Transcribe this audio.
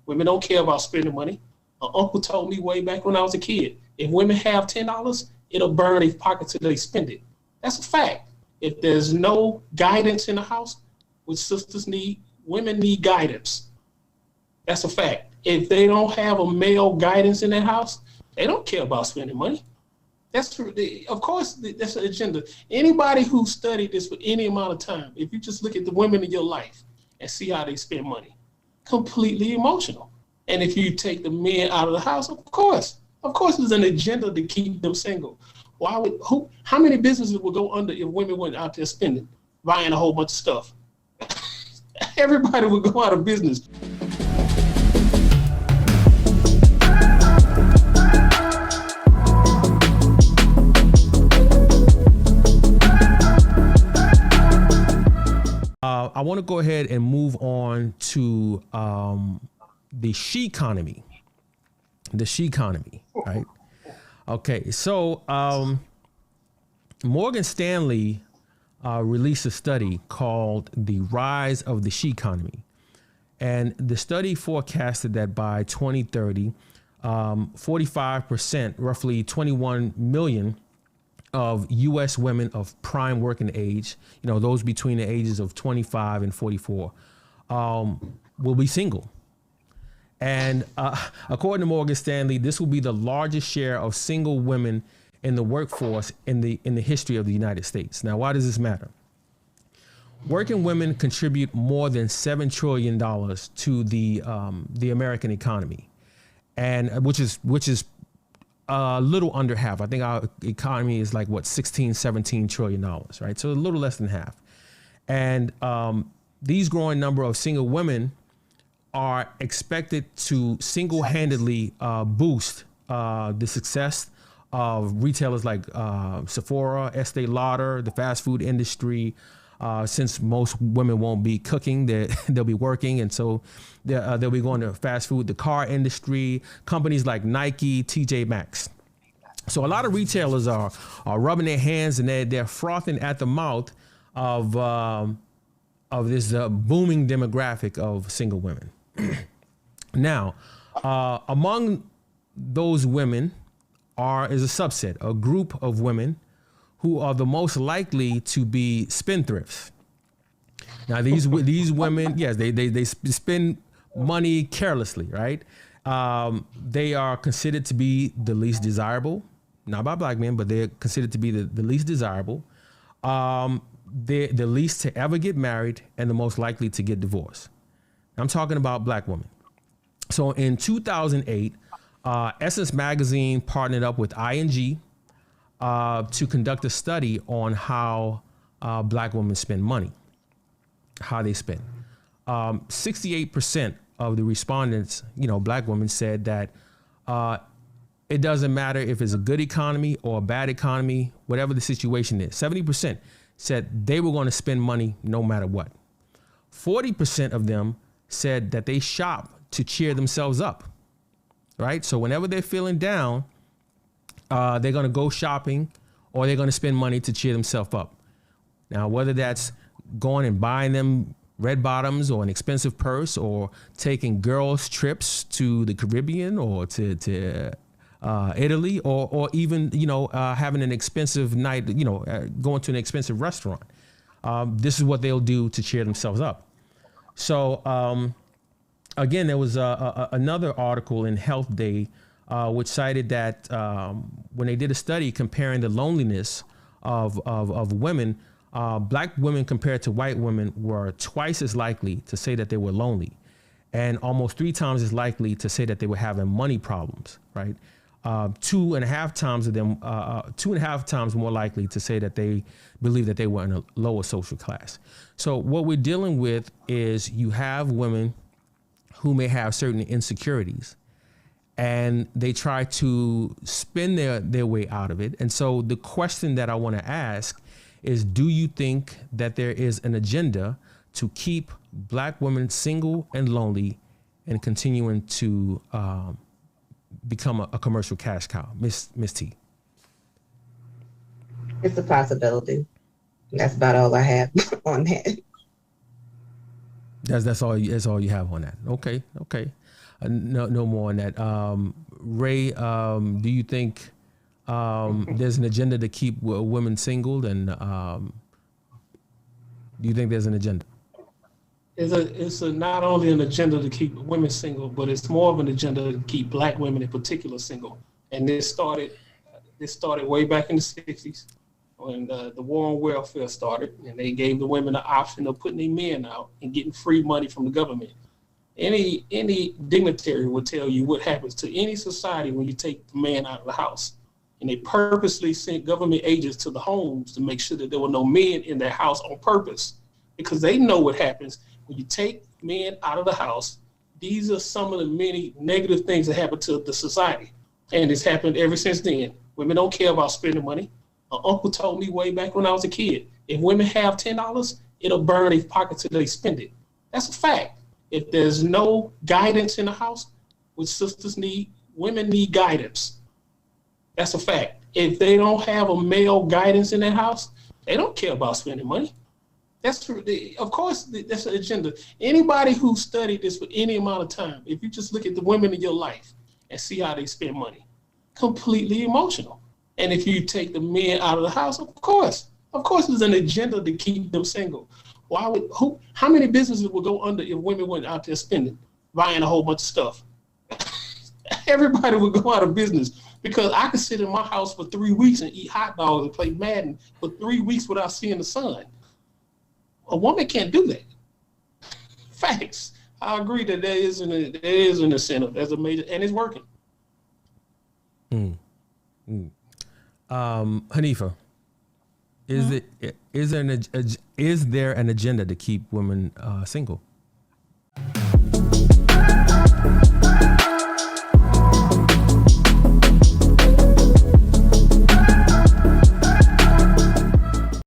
Women don't care about spending money. An uncle told me way back when I was a kid, if women have $10, it'll burn their pocket till they spend it. That's a fact. If there's no guidance in the house, which sisters need, women need guidance. That's a fact. If they don't have a male guidance in their house, they don't care about spending money. That's, of course, that's an agenda. Anybody who studied this for any amount of time, if you just look at the women in your life and see how they spend money, completely emotional. And if you take the men out of the house, of course, there's an agenda to keep them single. How many businesses would go under if women went out there spending, buying a whole bunch of stuff? Everybody would go out of business. I want to go ahead and move on to the SHEconomy. The SHEconomy, right? Okay, so Morgan Stanley released a study called The Rise of the SHEconomy. And the study forecasted that by 2030, 45%, roughly 21 million of U.S. women of prime working age, those between the ages of 25 and 44, will be single. And according to Morgan Stanley, this will be the largest share of single women in the workforce in the history of the United States. Now, why does this matter? Working women contribute more than $7 trillion to the American economy, and which is a little under half. I think our economy is like $16-17 trillion, right? So a little less than half. And these growing number of single women are expected to single-handedly boost the success of retailers like Sephora, Estee Lauder, the fast food industry. Since most women won't be cooking, they'll be working, and so they'll be going to fast food, the car industry, companies like Nike, TJ Maxx. So a lot of retailers are rubbing their hands and they're frothing at the mouth of this booming demographic of single women. Now, among those women is a subset, a group of women who are the most likely to be spendthrifts. Now, these women, yes, they spend money carelessly, right? They are considered to be the least desirable, not by black men, but they're considered to be the least desirable. They're the least to ever get married and the most likely to get divorced. I'm talking about black women. So in 2008, Essence Magazine partnered up with ING to conduct a study on how black women spend money, how they spend. 68% of the respondents, black women, said that it doesn't matter if it's a good economy or a bad economy, whatever the situation is. 70% said they were going to spend money no matter what. 40% of them said that they shop to cheer themselves up, right? So whenever they're feeling down, they're going to go shopping or they're going to spend money to cheer themselves up. Now, whether that's going and buying them red bottoms or an expensive purse or taking girls' trips to the Caribbean or to Italy or even, having an expensive night, going to an expensive restaurant. This is what they'll do to cheer themselves up. So, again, there was another article in Health Day which cited that when they did a study comparing the loneliness of women, black women compared to white women were twice as likely to say that they were lonely and almost 3 times as likely to say that they were having money problems, right? 2.5 times of them, 2.5 times more likely to say that they believe that they were in a lower social class. So what we're dealing with is you have women who may have certain insecurities and they try to spin their way out of it. And so the question that I want to ask is, do you think that there is an agenda to keep black women single and lonely and continuing to become a commercial cash cow? Miss T. It's a possibility. That's about all I have on that. That's all you have on that. Okay. no more on that. Ray, do you think there's an agenda to keep women single, and do you think there's an agenda? It's not only an agenda to keep women single, but it's more of an agenda to keep Black women in particular single. And this started way back in the 60s when the war on welfare started, and they gave the women the option of putting their men out and getting free money from the government. Any dignitary will tell you what happens to any society when you take the man out of the house. And they purposely sent government agents to the homes to make sure that there were no men in their house on purpose, because they know what happens when you take men out of the house. These are some of the many negative things that happen to the society. And it's happened ever since then. Women don't care about spending money. An uncle told me way back when I was a kid, if women have $10, it'll burn their pockets till they spend it. That's a fact. If there's no guidance in the house, which sisters need, women need guidance. That's a fact. If they don't have a male guidance in their house, they don't care about spending money. Of course, that's an agenda. Anybody who studied this for any amount of time, if you just look at the women in your life and see how they spend money, completely emotional. And if you take the men out of the house, of course, there's an agenda to keep them single. How many businesses would go under if women went out there spending, buying a whole bunch of stuff? Everybody would go out of business, because I could sit in my house for 3 weeks and eat hot dogs and play Madden for 3 weeks without seeing the sun. A woman can't do that. Facts. I agree that there is an incentive as a major, and it's working. Hanifa, is there an agenda to keep women single?